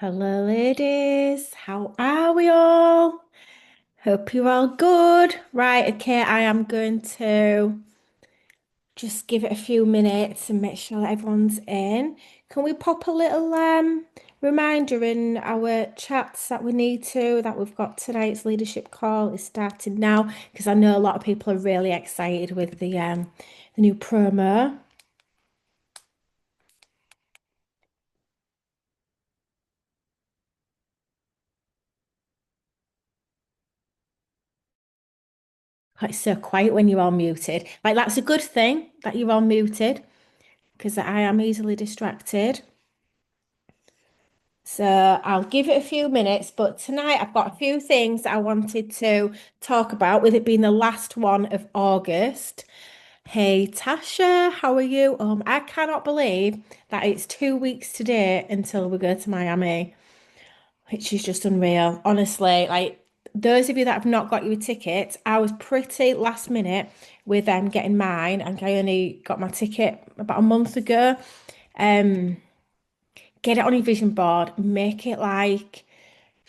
Hello, ladies. How are we all? Hope you're all good. Right, okay, I am going to just give it a few minutes and make sure that everyone's in. Can we pop a little reminder in our chats that we need to, that we've got tonight's leadership call is starting now, because I know a lot of people are really excited with the new promo. It's so quiet when you're all muted. Like that's a good thing that you're all muted because I am easily distracted. So I'll give it a few minutes, but tonight I've got a few things that I wanted to talk about, with it being the last one of August. Hey Tasha, how are you? I cannot believe that it's 2 weeks today until we go to Miami, which is just unreal. Honestly, like those of you that have not got your tickets, I was pretty last minute with getting mine, and I only got my ticket about a month ago. Um, get it on your vision board, make it like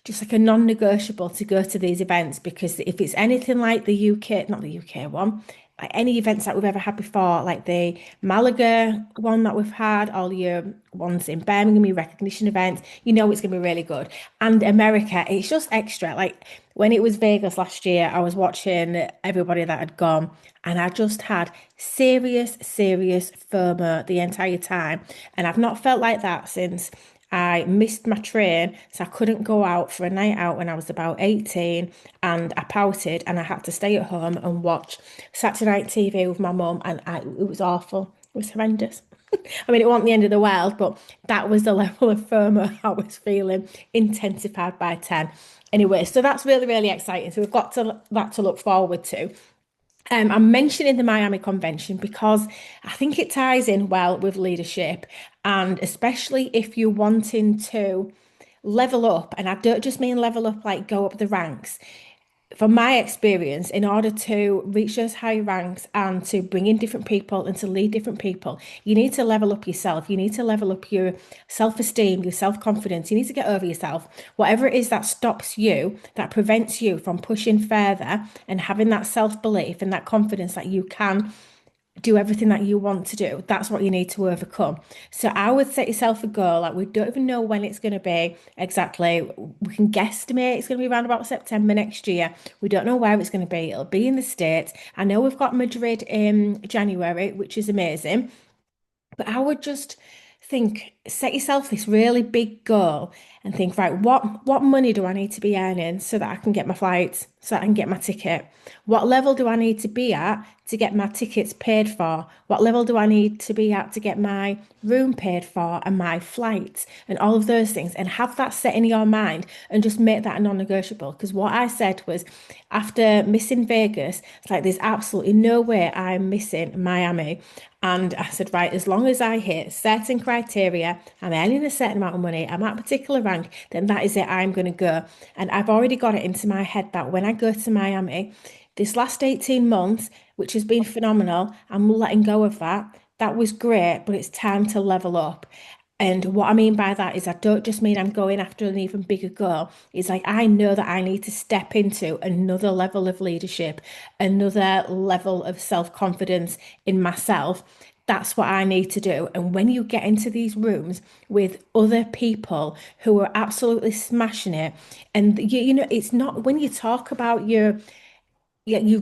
just like a non-negotiable to go to these events, because if it's anything like the UK, not the UK one, like any events that we've ever had before, like the Malaga one that we've had, all your ones in Birmingham, your recognition events, you know it's going to be really good. And America, it's just extra. Like when it was Vegas last year, I was watching everybody that had gone, and I just had serious, serious FOMO the entire time. And I've not felt like that since I missed my train, so I couldn't go out for a night out when I was about 18, and I pouted and I had to stay at home and watch Saturday Night TV with my mum, and it was awful. It was horrendous. I mean, it wasn't the end of the world, but that was the level of FOMO I was feeling, intensified by 10. Anyway, so that's really, really exciting. So we've got that to look forward to. I'm mentioning the Miami Convention because I think it ties in well with leadership, and especially if you're wanting to level up, and I don't just mean level up like go up the ranks. From my experience, in order to reach those high ranks and to bring in different people and to lead different people, you need to level up yourself. You need to level up your self-esteem, your self-confidence. You need to get over yourself. Whatever it is that stops you, that prevents you from pushing further and having that self-belief and that confidence that you can do everything that you want to do. That's what you need to overcome. So I would set yourself a goal. Like we don't even know when it's going to be exactly. We can guesstimate it's going to be around about September next year. We don't know where it's going to be. It'll be in the States. I know we've got Madrid in January, which is amazing. But I would just think, set yourself this really big goal and think, right, what money do I need to be earning so that I can get my flights, so that I can get my ticket? What level do I need to be at to get my tickets paid for? What level do I need to be at to get my room paid for and my flights and all of those things? And have that set in your mind and just make that a non-negotiable. Because what I said was, after missing Vegas, it's like there's absolutely no way I'm missing Miami. And I said, right, as long as I hit certain criteria, I'm earning a certain amount of money, I'm at a particular rank, then that is it, I'm going to go. And I've already got it into my head that when I go to Miami, this last 18 months, which has been phenomenal, I'm letting go of that. That was great, but it's time to level up. And what I mean by that is I don't just mean I'm going after an even bigger goal. It's like I know that I need to step into another level of leadership, another level of self-confidence in myself. That's what I need to do. And when you get into these rooms with other people who are absolutely smashing it, and you know, it's not when you talk about your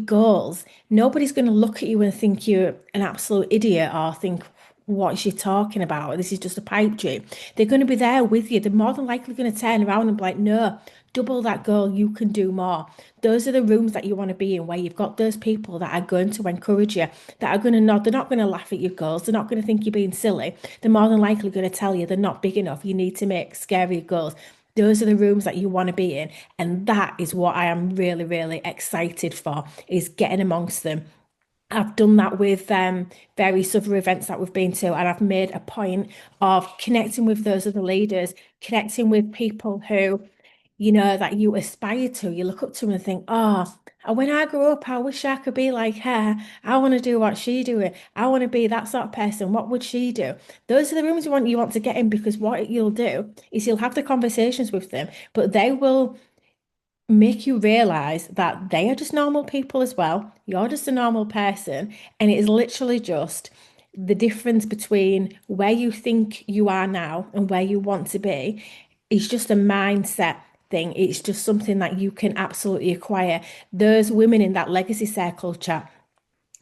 goals, nobody's going to look at you and think you're an absolute idiot or think, what is she talking about? This is just a pipe dream. They're going to be there with you. They're more than likely going to turn around and be like, no, double that goal, you can do more. Those are the rooms that you want to be in, where you've got those people that are going to encourage you, that are going to nod. They're not going to laugh at your goals. They're not going to think you're being silly. They're more than likely going to tell you they're not big enough. You need to make scarier goals. Those are the rooms that you want to be in. And that is what I am really, really excited for, is getting amongst them. I've done that with various other events that we've been to, and I've made a point of connecting with those other leaders, connecting with people who, you know, that you aspire to, you look up to and think, oh, When I grow up, I wish I could be like her. I want to do what she doing. I want to be that sort of person. What would she do? Those are the rooms you want to get in because what you'll do is you'll have the conversations with them, but they will make you realize that they are just normal people as well. You're just a normal person, and it is literally just the difference between where you think you are now and where you want to be is just a mindset thing. It's just something that you can absolutely acquire. Those women in that legacy circle chat,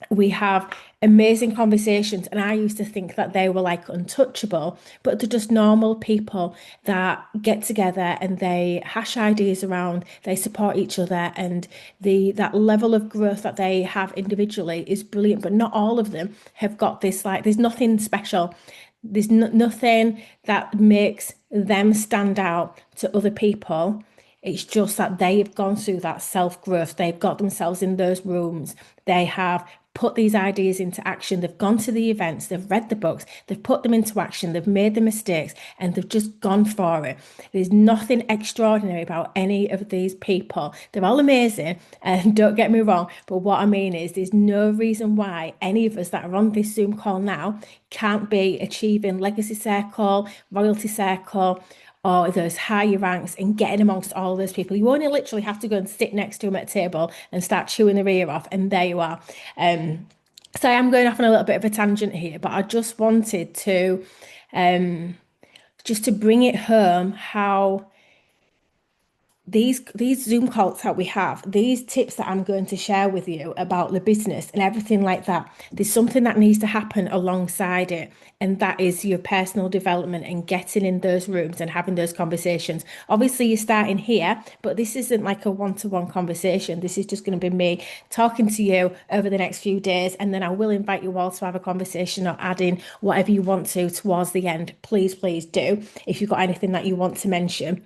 we have amazing conversations, and I used to think that they were like untouchable, but they're just normal people that get together and they hash ideas around, they support each other, and the that level of growth that they have individually is brilliant. But not all of them have got this, like there's nothing special. There's nothing that makes them stand out to other people. It's just that they've gone through that self-growth. They've got themselves in those rooms. They have put these ideas into action. They've gone to the events, they've read the books, they've put them into action, they've made the mistakes, and they've just gone for it. There's nothing extraordinary about any of these people. They're all amazing, and don't get me wrong, but what I mean is there's no reason why any of us that are on this Zoom call now can't be achieving legacy circle, royalty circle, or those higher ranks and getting amongst all those people. You only literally have to go and sit next to them at a table and start chewing their ear off, and there you are. Um, so I am going off on a little bit of a tangent here, but I just wanted to just to bring it home how these Zoom calls that we have, these tips that I'm going to share with you about the business and everything like that, there's something that needs to happen alongside it, and that is your personal development and getting in those rooms and having those conversations. Obviously, you're starting here, but this isn't like a one-to-one conversation. This is just going to be me talking to you over the next few days, and then I will invite you all to have a conversation or add in whatever you want to towards the end. Please, please do if you've got anything that you want to mention.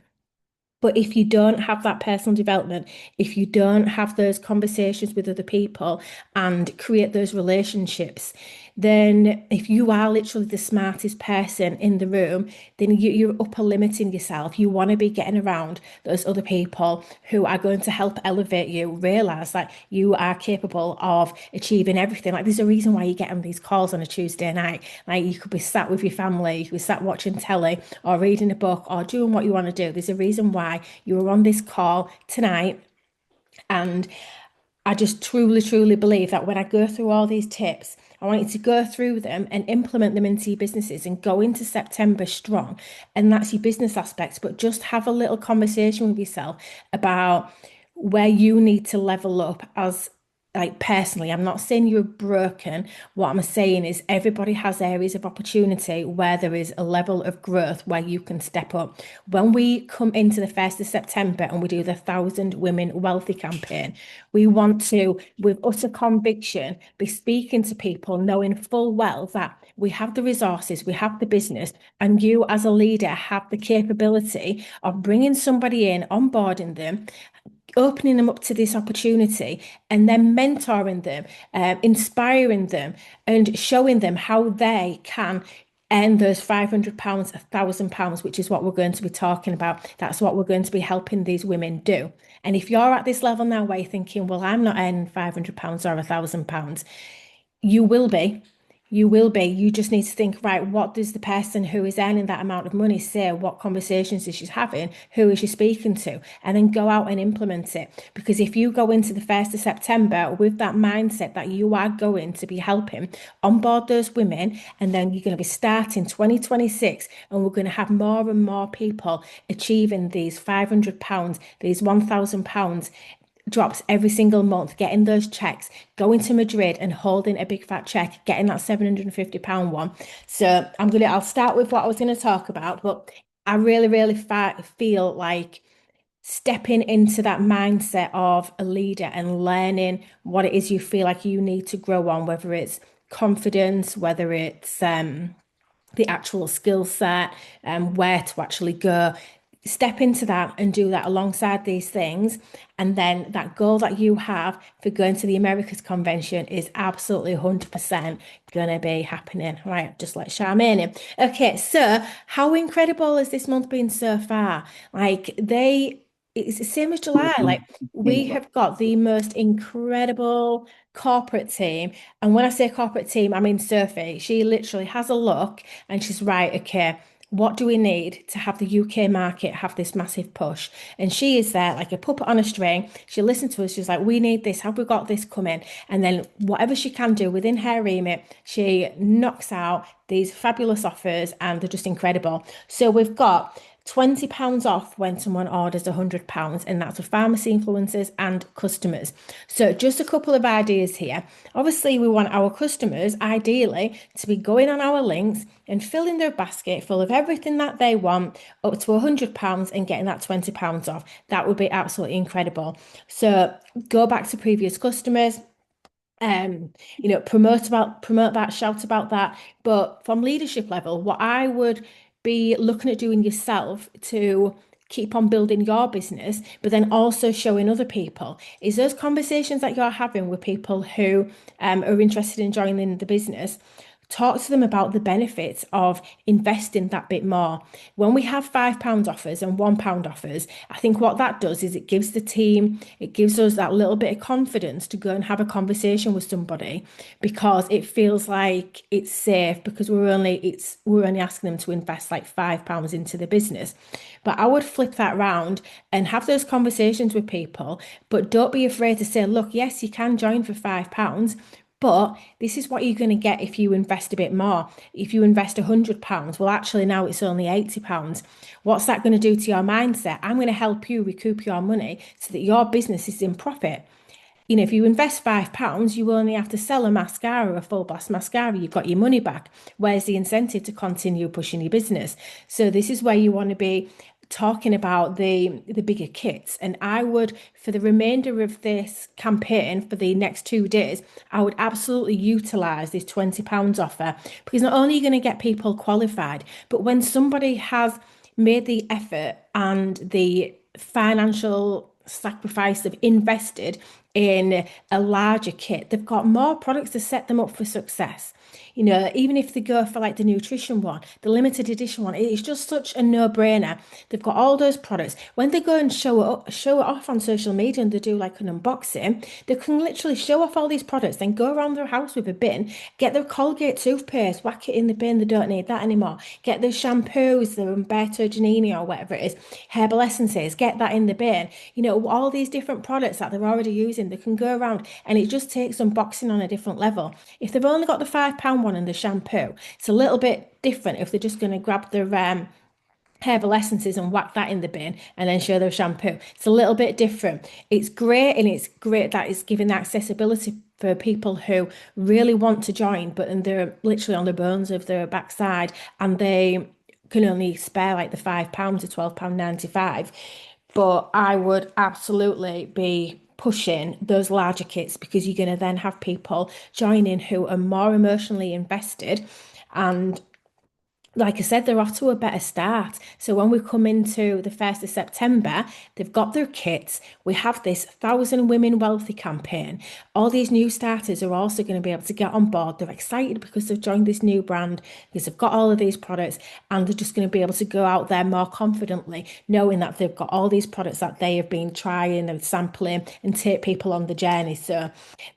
But if you don't have that personal development, if you don't have those conversations with other people and create those relationships, then if you are literally the smartest person in the room, then you're upper limiting yourself. You want to be getting around those other people who are going to help elevate you, realize that you are capable of achieving everything. Like there's a reason why you get on these calls on a Tuesday night. Like you could be sat with your family, you could be sat watching telly or reading a book or doing what you want to do. There's a reason why you were on this call tonight. And I just truly, truly believe that when I go through all these tips, I want you to go through them and implement them into your businesses and go into September strong. And that's your business aspects, but just have a little conversation with yourself about where you need to level up as like personally. I'm not saying you're broken. What I'm saying is everybody has areas of opportunity where there is a level of growth where you can step up. When we come into the 1st of September and we do the 1,000 Women Wealthy campaign, we want to, with utter conviction, be speaking to people knowing full well that we have the resources, we have the business, and you as a leader have the capability of bringing somebody in, onboarding them, opening them up to this opportunity, and then mentoring them, inspiring them, and showing them how they can earn those £500, £1,000, which is what we're going to be talking about. That's what we're going to be helping these women do. And if you're at this level now where you're thinking, well, I'm not earning £500 or £1,000, you will be. You will be. You just need to think, right, what does the person who is earning that amount of money say? What conversations is she having? Who is she speaking to? And then go out and implement it. Because if you go into the 1st of September with that mindset that you are going to be helping onboard those women, and then you're going to be starting 2026, and we're going to have more and more people achieving these £500, these £1,000 drops every single month, getting those checks, going to Madrid and holding a big fat check, getting that £750 one. So I'll start with what I was gonna talk about, but I really, really feel like stepping into that mindset of a leader and learning what it is you feel like you need to grow on, whether it's confidence, whether it's the actual skill set and where to actually go. Step into that and do that alongside these things. And then that goal that you have for going to the Americas convention is absolutely 100% going to be happening. Right, just let Charmaine in. Okay, so how incredible has this month been so far? Like it's the same as July. Mhm. Like we have got the most incredible corporate team. And when I say corporate team, I mean Sophie. She literally has a look and she's right, okay, what do we need to have the UK market have this massive push? And she is there like a puppet on a string. She listens to us. She's like, we need this. Have we got this coming? And then whatever she can do within her remit, she knocks out these fabulous offers and they're just incredible. So we've got £20 off when someone orders £100, and that's for pharmacy influencers and customers. So, just a couple of ideas here. Obviously, we want our customers ideally to be going on our links and filling their basket full of everything that they want up to £100 and getting that £20 off. That would be absolutely incredible. So, go back to previous customers, um promote that, shout about that, but from leadership level, what I would be looking at doing yourself to keep on building your business but then also showing other people is those conversations that you're having with people who are interested in joining the business. Talk to them about the benefits of investing that bit more. When we have £5 offers and £1 offers, I think what that does is it gives the team, it gives us that little bit of confidence to go and have a conversation with somebody because it feels like it's safe because we're only asking them to invest like £5 into the business. But I would flip that round and have those conversations with people, but don't be afraid to say, look, yes, you can join for £5. But this is what you're going to get if you invest a bit more. If you invest £100, well, actually, now it's only £80. What's that going to do to your mindset? I'm going to help you recoup your money so that your business is in profit. You know, if you invest £5, you only have to sell a mascara, a full blast mascara, you've got your money back. Where's the incentive to continue pushing your business? So this is where you want to be talking about the bigger kits. And I would, for the remainder of this campaign, for the next 2 days, I would absolutely utilize this £20 offer because not only are you going to get people qualified, but when somebody has made the effort and the financial sacrifice of invested in a larger kit, they've got more products to set them up for success. You know, even if they go for like the nutrition one, the limited edition one, it's just such a no-brainer. They've got all those products. When they go and show it off on social media and they do like an unboxing, they can literally show off all these products, then go around their house with a bin, get their Colgate toothpaste, whack it in the bin, they don't need that anymore. Get their shampoos, their Umberto Giannini or whatever it is, herbal essences, get that in the bin. You know, all these different products that they're already using, they can go around and it just takes unboxing on a different level. If they've only got the £5 one and the shampoo, it's a little bit different if they're just going to grab their herbal essences and whack that in the bin and then show their shampoo. It's a little bit different. It's great, and it's great that it's giving accessibility for people who really want to join, but and they're literally on the bones of their backside and they can only spare like the £5 to £12.95. But I would absolutely be pushing those larger kits because you're going to then have people join in who are more emotionally invested. And like I said, they're off to a better start. So when we come into the 1st of September, they've got their kits. We have this 1,000 Women Wealthy campaign. All these new starters are also going to be able to get on board. They're excited because they've joined this new brand, because they've got all of these products, and they're just going to be able to go out there more confidently, knowing that they've got all these products that they have been trying and sampling and take people on the journey. So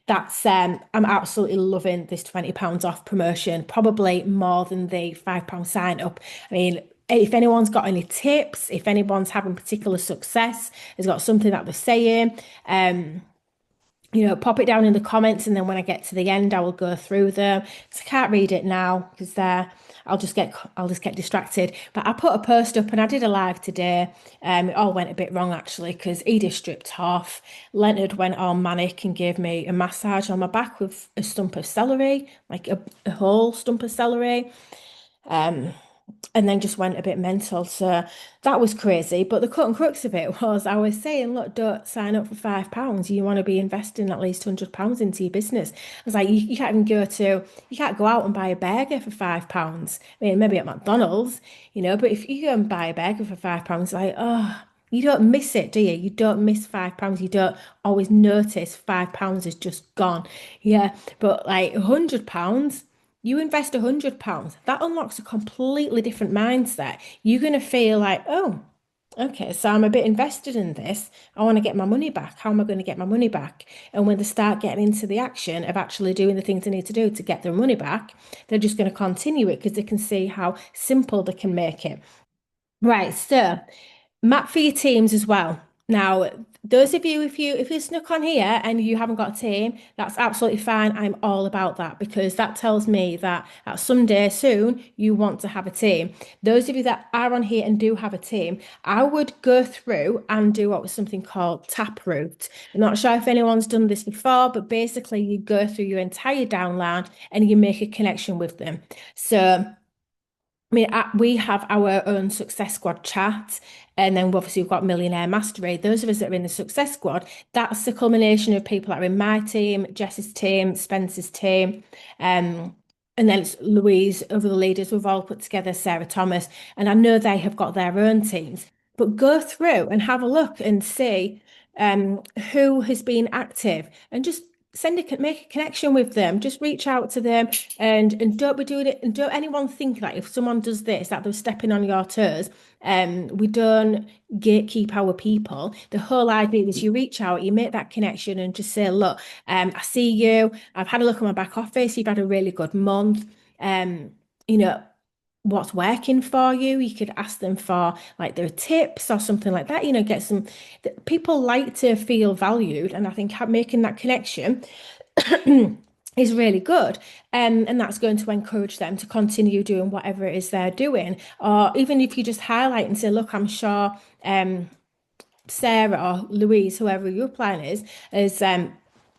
that's I'm absolutely loving this £20 off promotion, probably more than the £5 sign up. I mean, if anyone's got any tips, if anyone's having particular success, has got something that they're saying, pop it down in the comments, and then when I get to the end, I will go through them. So I can't read it now because I'll just get distracted. But I put a post up and I did a live today. It all went a bit wrong actually because Edith stripped off. Leonard went all manic and gave me a massage on my back with a stump of celery, like a whole stump of celery. And then just went a bit mental. So that was crazy. But the cut and crux of it was I was saying, look, don't sign up for £5. You want to be investing at least £100 into your business. I was like, you can't even you can't go out and buy a burger for £5. I mean, maybe at McDonald's, but if you go and buy a burger for £5, like, oh, you don't miss it, do you? You don't miss £5. You don't always notice £5 is just gone. Yeah. But like £100, you invest £100, that unlocks a completely different mindset. You're going to feel like, oh, Okay, so I'm a bit invested in this. I want to get my money back. How am I going to get my money back? And when they start getting into the action of actually doing the things they need to do to get their money back, they're just going to continue it because they can see how simple they can make it. Right, so map for your teams as well. Now, those of you, if you snuck on here and you haven't got a team, that's absolutely fine. I'm all about that because that tells me that at some day soon you want to have a team. Those of you that are on here and do have a team, I would go through and do what was something called Taproot. I'm not sure if anyone's done this before, but basically you go through your entire downline and you make a connection with them. So I mean, we have our own Success Squad chat, and then obviously we've got Millionaire Mastery. Those of us that are in the Success Squad, that's the culmination of people that are in my team, Jess's team, Spencer's team, um, and then it's Louise, other leaders. We've all put together Sarah Thomas, and I know they have got their own teams. But go through and have a look and see who has been active, and just make a connection with them. Just reach out to them and don't be doing it and don't anyone think that if someone does this that they're stepping on your toes. We don't gatekeep our people. The whole idea is you reach out, you make that connection and just say, look, I see you, I've had a look at my back office, you've had a really good month. um you know what's working for you. You could ask them for like their tips or something like that, get some people like to feel valued, and I think making that connection is really good. And that's going to encourage them to continue doing whatever it is they're doing. Or even if you just highlight and say, look, I'm sure Sarah or Louise, whoever your plan is, has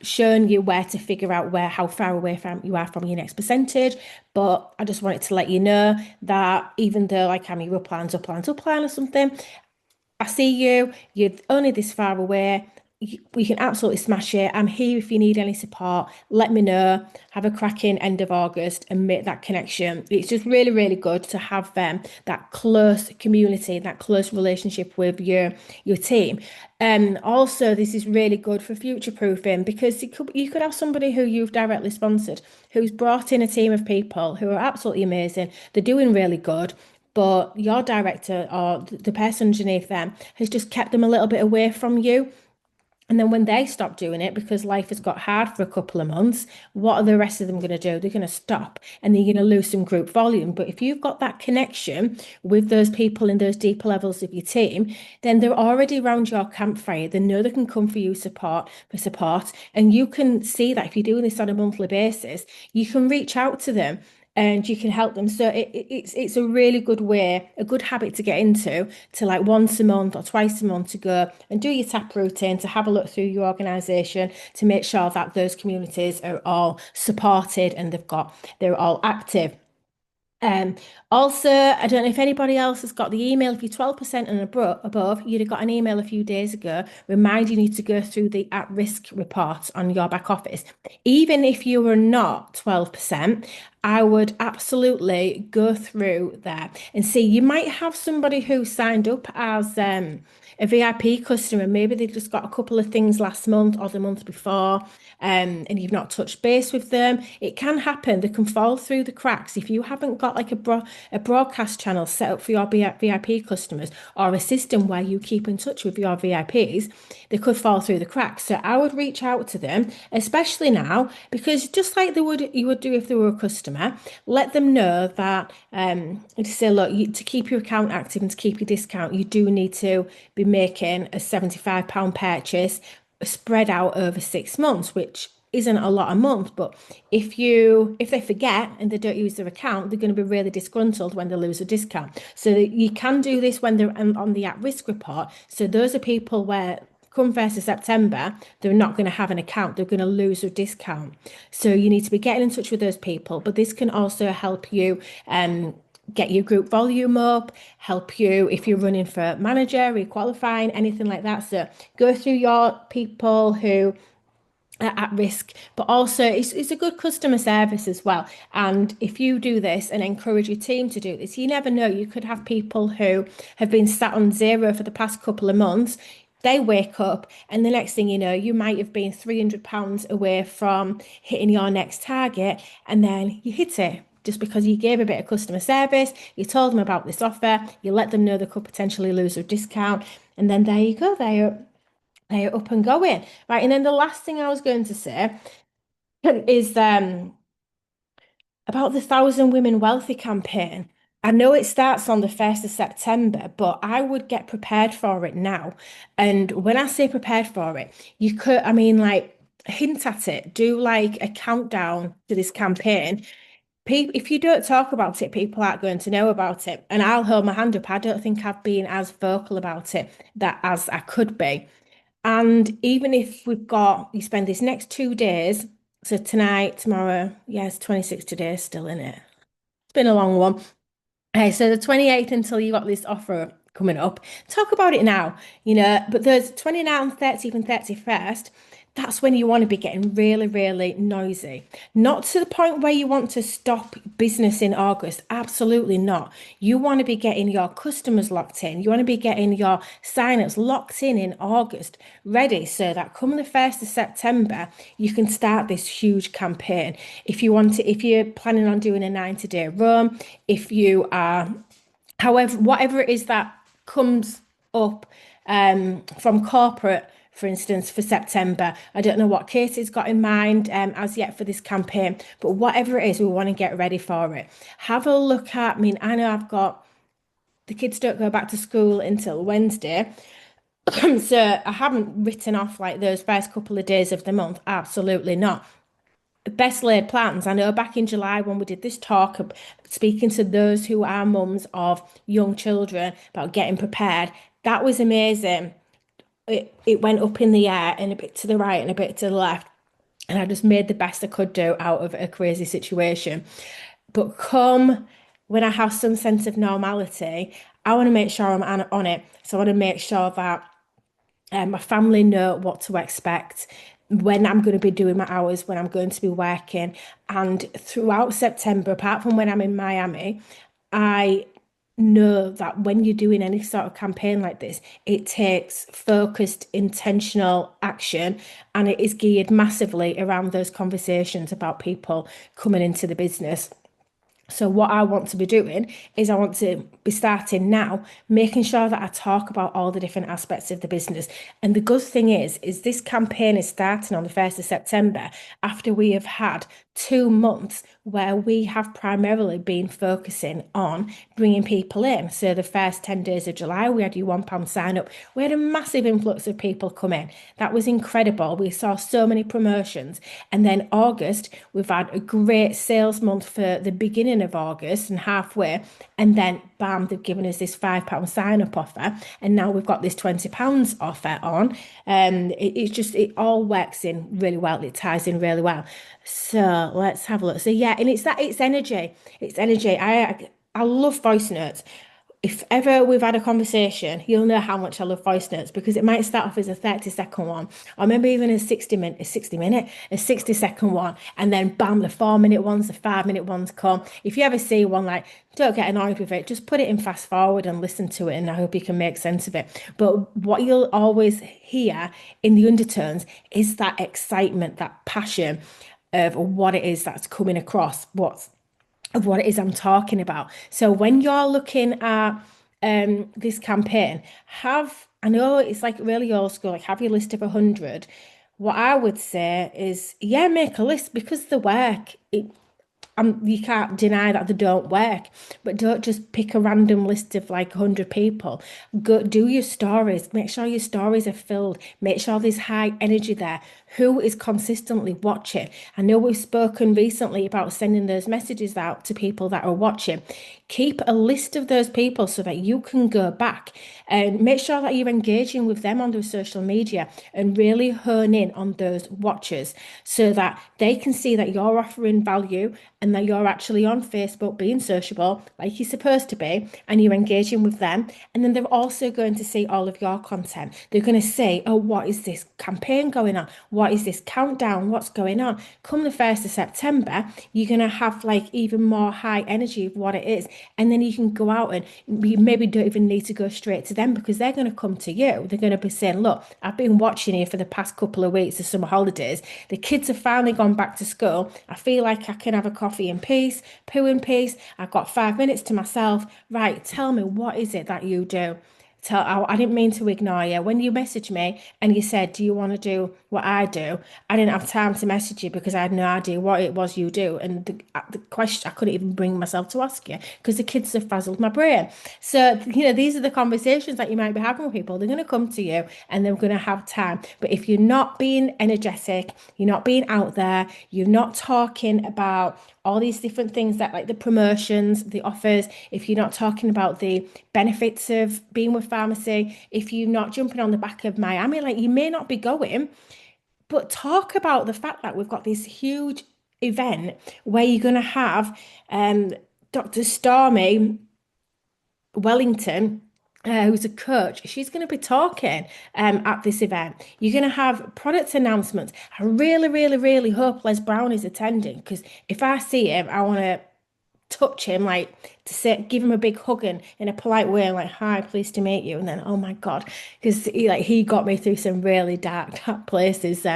shown you where to figure out how far away from you are from your next percentage. But I just wanted to let you know that even though like I'm your upline or something, I see you, you're only this far away. We can absolutely smash it. I'm here if you need any support. Let me know. Have a cracking end of August and make that connection. It's just really, really good to have that close community, that close relationship with your team. Also, this is really good for future proofing because you could have somebody who you've directly sponsored who's brought in a team of people who are absolutely amazing. They're doing really good, but your director or the person underneath them has just kept them a little bit away from you. And then when they stop doing it because life has got hard for a couple of months, what are the rest of them going to do? They're going to stop and they're going to lose some group volume. But if you've got that connection with those people in those deeper levels of your team, then they're already around your campfire. They know they can come for you for support. And you can see that if you're doing this on a monthly basis, you can reach out to them and you can help them. So it's a really good way, a good habit to get into, to like once a month or twice a month to go and do your tap routine, to have a look through your organization to make sure that those communities are all supported and they're all active. Um, Also, I don't know if anybody else has got the email. If you're 12% and above, you'd have got an email a few days ago reminding you to go through the at-risk report on your back office. Even if you were not 12%, I would absolutely go through there and see. You might have somebody who signed up as a VIP customer. Maybe they just got a couple of things last month or the month before, and you've not touched base with them. It can happen. They can fall through the cracks if you haven't got like a broadcast channel set up for your VIP customers or a system where you keep in touch with your VIPs. They could fall through the cracks. So I would reach out to them, especially now, because just like you would do if they were a customer, let them know that to say, look, to keep your account active and to keep your discount, you do need to be making a £75 purchase spread out over 6 months, which isn't a lot a month. But if they forget and they don't use their account, they're going to be really disgruntled when they lose a discount. So you can do this when they're on the at-risk report. So those are people where come 1st of September, they're not going to have an account. They're going to lose a discount. So you need to be getting in touch with those people. But this can also help you get your group volume up, help you if you're running for manager, requalifying, anything like that. So go through your people who are at risk, but also it's a good customer service as well. And if you do this and encourage your team to do this, you never know. You could have people who have been sat on zero for the past couple of months. They wake up, and the next thing you know, you might have been £300 away from hitting your next target, and then you hit it. just because you gave a bit of customer service, you told them about this offer, you let them know they could potentially lose a discount, and then there you go, they're up and going. Right. And then the last thing I was going to say is about the Thousand Women Wealthy campaign. I know it starts on the 1st of September, but I would get prepared for it now. And when I say prepared for it, you could, I mean, like, hint at it, do like a countdown to this campaign. People, if you don't talk about it, people aren't going to know about it. And I'll hold my hand up. I don't think I've been as vocal about it that as I could be. And even if you spend this next 2 days, so tonight, tomorrow, yes, 26 today, still in it. It's been a long one. Okay, so the 28th until you got this offer coming up, talk about it now, but there's 29th, 30th, and 31st. That's when you want to be getting really, really noisy. Not to the point where you want to stop business in August. Absolutely not. You want to be getting your customers locked in. You want to be getting your sign-ups locked in August, ready so that come the 1st of September, you can start this huge campaign. If you're planning on doing a 90-day run, if you are, however, whatever it is that comes up from corporate, for instance, for September. I don't know what Katie's got in mind as yet for this campaign, but whatever it is, we want to get ready for it. Have a look at, I mean, I know the kids don't go back to school until Wednesday. So I haven't written off like those first couple of days of the month. Absolutely not. Best laid plans. I know back in July when we did this talk, speaking to those who are mums of young children about getting prepared, that was amazing. It went up in the air and a bit to the right and a bit to the left. And I just made the best I could do out of a crazy situation. But come when I have some sense of normality, I want to make sure I'm on it. So I want to make sure that my family know what to expect, when I'm going to be doing my hours, when I'm going to be working. And throughout September, apart from when I'm in Miami, I know that when you're doing any sort of campaign like this, it takes focused, intentional action, and it is geared massively around those conversations about people coming into the business. So what I want to be doing is I want to be starting now, making sure that I talk about all the different aspects of the business. And the good thing is this campaign is starting on the 1st of September after we have had 2 months where we have primarily been focusing on bringing people in. So the first 10 days of July, we had your £1 sign up. We had a massive influx of people come in. That was incredible. We saw so many promotions. And then August, we've had a great sales month for the beginning of August and halfway. And then bam, they've given us this £5 sign up offer. And now we've got this £20 offer on. It all works in really well. It ties in really well. So let's have a look. So yeah, and it's energy. It's energy. I love voice notes. If ever we've had a conversation, you'll know how much I love voice notes because it might start off as a 30-second one, or maybe even a 60-second one, and then bam, the 4-minute ones, the 5-minute ones come. If you ever see one, like, don't get annoyed with it, just put it in fast forward and listen to it, and I hope you can make sense of it. But what you'll always hear in the undertones is that excitement, that passion of what it is that's coming across, of what it is I'm talking about. So when you're looking at this campaign, I know it's like really old school, like have your list of 100. What I would say is, yeah, make a list because the work, you can't deny that they don't work, but don't just pick a random list of like 100 people. Go do your stories. Make sure your stories are filled. Make sure there's high energy there. Who is consistently watching? I know we've spoken recently about sending those messages out to people that are watching. Keep a list of those people so that you can go back and make sure that you're engaging with them on their social media and really hone in on those watchers so that they can see that you're offering value and that you're actually on Facebook being sociable like you're supposed to be and you're engaging with them. And then they're also going to see all of your content. They're going to say, oh, what is this campaign going on? What is this countdown? What's going on? Come the 1st of September, you're going to have like even more high energy of what it is. And then you can go out and you maybe don't even need to go straight to them because they're going to come to you. They're going to be saying, look, I've been watching you for the past couple of weeks of summer holidays. The kids have finally gone back to school. I feel like I can have a coffee coffee in peace, poo in peace. I've got 5 minutes to myself. Right, tell me, what is it that you do? I didn't mean to ignore you. When you messaged me and you said, "Do you want to do what I do?" I didn't have time to message you because I had no idea what it was you do. And the question, I couldn't even bring myself to ask you because the kids have frazzled my brain. So, these are the conversations that you might be having with people. They're going to come to you and they're going to have time. But if you're not being energetic, you're not being out there, you're not talking about all these different things that like the promotions, the offers, if you're not talking about the benefits of being with pharmacy, if you're not jumping on the back of Miami, like you may not be going, but talk about the fact that we've got this huge event where you're going to have um, Dr. Stormy Wellington, who's a coach, she's going to be talking at this event. You're going to have product announcements. I really, really, really hope Les Brown is attending because if I see him, I want to touch him, like to say, give him a big hug and in a polite way, like, "Hi, pleased to meet you." And then, oh my God, because he got me through some really dark places.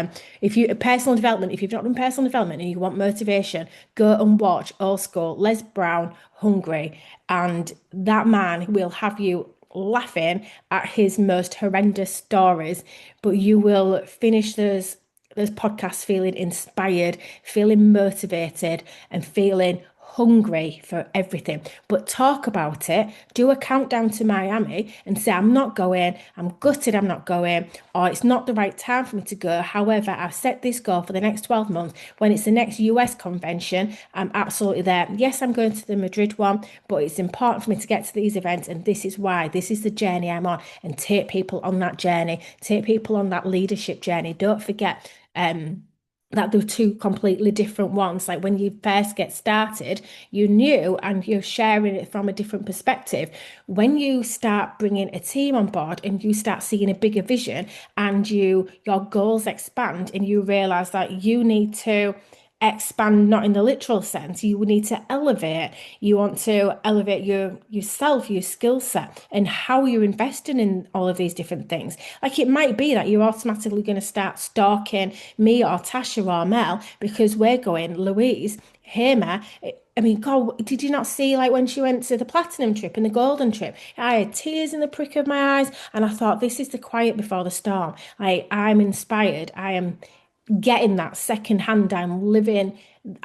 If you personal development, if you've not done personal development and you want motivation, go and watch Old School, Les Brown, Hungry, and that man will have you laughing at his most horrendous stories, but you will finish those podcasts feeling inspired, feeling motivated, and feeling hungry for everything. But talk about it, do a countdown to Miami and say, "I'm not going, I'm gutted I'm not going, or it's not the right time for me to go. However, I've set this goal for the next 12 months. When it's the next US convention, I'm absolutely there. Yes, I'm going to the Madrid one, but it's important for me to get to these events, and this is why, this is the journey I'm on." And take people on that journey, take people on that leadership journey. Don't forget, that they're two completely different ones. Like when you first get started, you knew and you're sharing it from a different perspective. When you start bringing a team on board and you start seeing a bigger vision and your goals expand and you realize that you need to expand, not in the literal sense, you need to elevate. You want to elevate yourself, your skill set, and how you're investing in all of these different things. Like it might be that you're automatically going to start stalking me or Tasha or Mel because we're going, "Louise, Hamer." I mean, God, did you not see like when she went to the platinum trip and the golden trip? I had tears in the prick of my eyes, and I thought, this is the quiet before the storm. I'm inspired. I am getting that secondhand. I'm living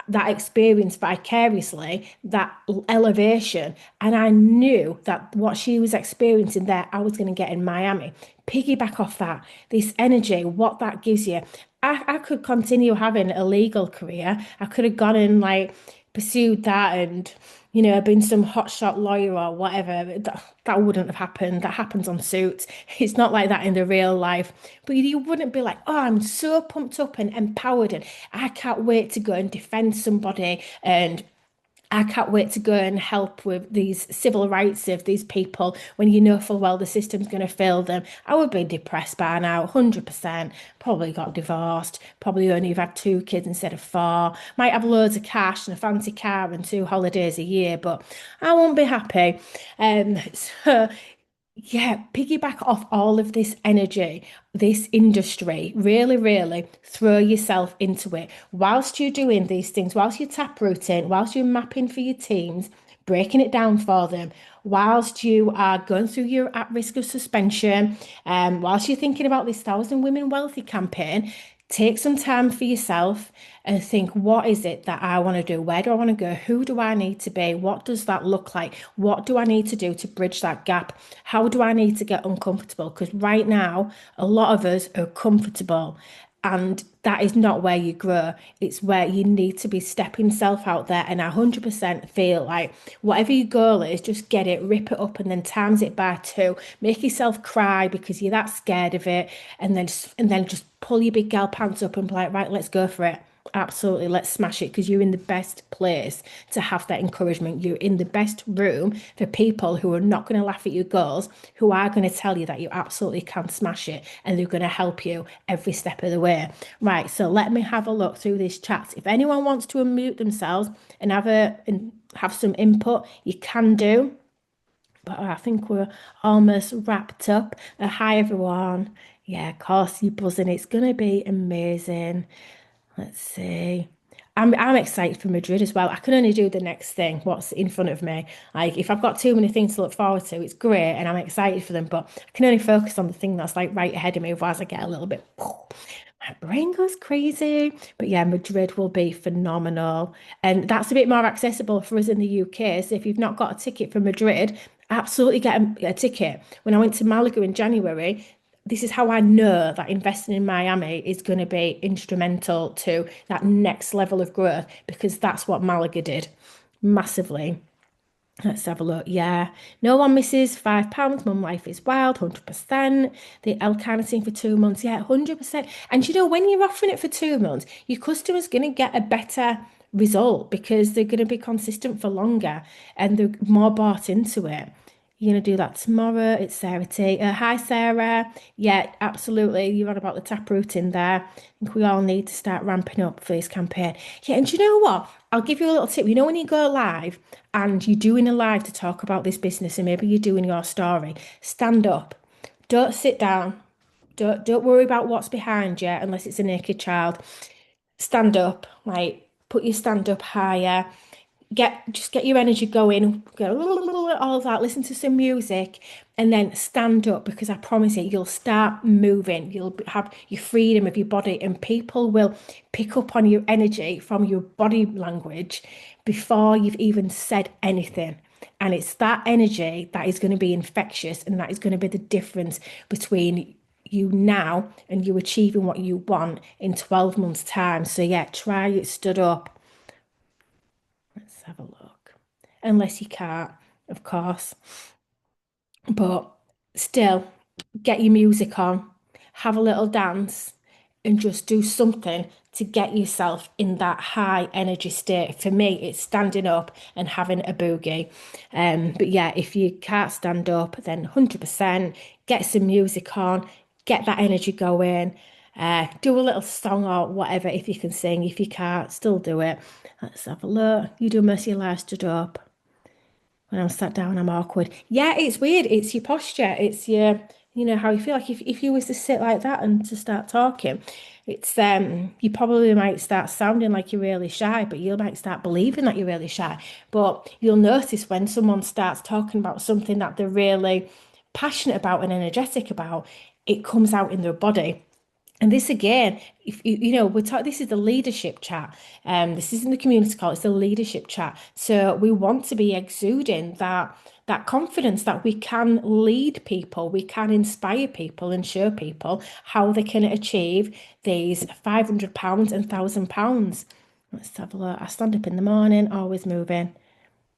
that experience vicariously, that elevation. And I knew that what she was experiencing there, I was going to get in Miami. Piggyback off that, this energy, what that gives you. I could continue having a legal career. I could have gone and like pursued that and been some hotshot lawyer or whatever. That wouldn't have happened. That happens on Suits. It's not like that in the real life. But you wouldn't be like, "Oh, I'm so pumped up and empowered, and I can't wait to go and defend somebody, and I can't wait to go and help with these civil rights of these people," when you know full well the system's going to fail them. I would be depressed by now, 100%. Probably got divorced, probably only have had 2 kids instead of 4. Might have loads of cash and a fancy car and 2 holidays a year, but I won't be happy. So yeah, piggyback off all of this energy, this industry, really, really throw yourself into it. Whilst you're doing these things, whilst you're tap routing, whilst you're mapping for your teams, breaking it down for them, whilst you are going through your at risk of suspension, whilst you're thinking about this Thousand Women Wealthy campaign, take some time for yourself and think, what is it that I want to do? Where do I want to go? Who do I need to be? What does that look like? What do I need to do to bridge that gap? How do I need to get uncomfortable? Because right now, a lot of us are comfortable. And that is not where you grow. It's where you need to be stepping self out there. And I 100% feel like whatever your goal is, just get it, rip it up, and then times it by 2. Make yourself cry because you're that scared of it, and then just pull your big gal pants up and be like, "Right, let's go for it." Absolutely, let's smash it because you're in the best place to have that encouragement. You're in the best room for people who are not going to laugh at your goals, who are going to tell you that you absolutely can smash it, and they're going to help you every step of the way. Right, so let me have a look through these chats. If anyone wants to unmute themselves and have some input, you can do. But I think we're almost wrapped up. Hi, everyone. Yeah, of course, you're buzzing. It's going to be amazing. Let's see. I'm excited for Madrid as well. I can only do the next thing, what's in front of me. Like if I've got too many things to look forward to, it's great and I'm excited for them, but I can only focus on the thing that's like right ahead of me, otherwise I get a little bit my brain goes crazy. But yeah, Madrid will be phenomenal. And that's a bit more accessible for us in the UK. So if you've not got a ticket for Madrid, absolutely get a ticket. When I went to Malaga in January, this is how I know that investing in Miami is going to be instrumental to that next level of growth because that's what Malaga did massively. Let's have a look. Yeah. No one misses £5. Mum Life is Wild, 100%. The El Carnitine for 2 months. Yeah, 100%. And you know, when you're offering it for 2 months, your customer's going to get a better result because they're going to be consistent for longer and they're more bought into it. You're going to do that tomorrow. It's Sarah T. Hi, Sarah. Yeah, absolutely. You're on about the taproot in there. I think we all need to start ramping up for this campaign. Yeah, and do you know what? I'll give you a little tip. You know, when you go live and you're doing a live to talk about this business and maybe you're doing your story, stand up. Don't sit down. Don't worry about what's behind you unless it's a naked child. Stand up, like put your stand up higher, get your energy going, go all that, listen to some music, and then stand up because I promise you, you'll start moving. You'll have your freedom of your body, and people will pick up on your energy from your body language before you've even said anything. And it's that energy that is going to be infectious, and that is going to be the difference between you now and you achieving what you want in 12 months' time. So, yeah, try it stood up. Let's have a look. Unless you can't, of course. But still, get your music on, have a little dance, and just do something to get yourself in that high energy state. For me, it's standing up and having a boogie. But yeah, if you can't stand up, then 100% get some music on, get that energy going. Do a little song or whatever if you can sing. If you can't, still do it. Let's have a look. You do Mercy Alive stood up. When I'm sat down, I'm awkward. Yeah, it's weird. It's your posture. It's your, how you feel. Like if you was to sit like that and to start talking, it's you probably might start sounding like you're really shy, but you might start believing that you're really shy. But you'll notice when someone starts talking about something that they're really passionate about and energetic about, it comes out in their body. And this again, if we're talking, this is the leadership chat. This isn't the community call, it's the leadership chat. So we want to be exuding that confidence that we can lead people, we can inspire people and show people how they can achieve these £500 and £1,000. Let's have a look. I stand up in the morning, always moving.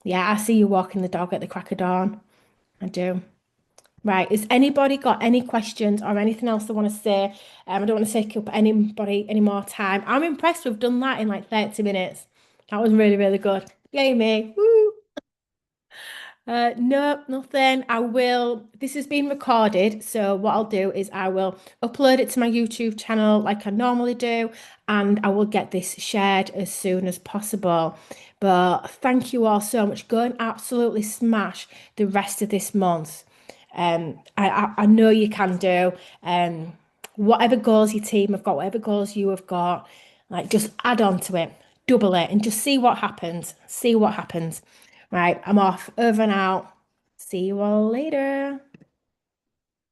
Yeah, I see you walking the dog at the crack of dawn. I do. Right. Has anybody got any questions or anything else they want to say? I don't want to take up anybody any more time. I'm impressed we've done that in like 30 minutes. That was really, really good. Yay, me. Woo. No, nothing. This has been recorded. So what I'll do is I will upload it to my YouTube channel like I normally do, and I will get this shared as soon as possible. But thank you all so much. Go and absolutely smash the rest of this month. I know you can do. Whatever goals your team have got, whatever goals you have got, like just add on to it, double it, and just see what happens. See what happens. Right, I'm off. Over and out. See you all later.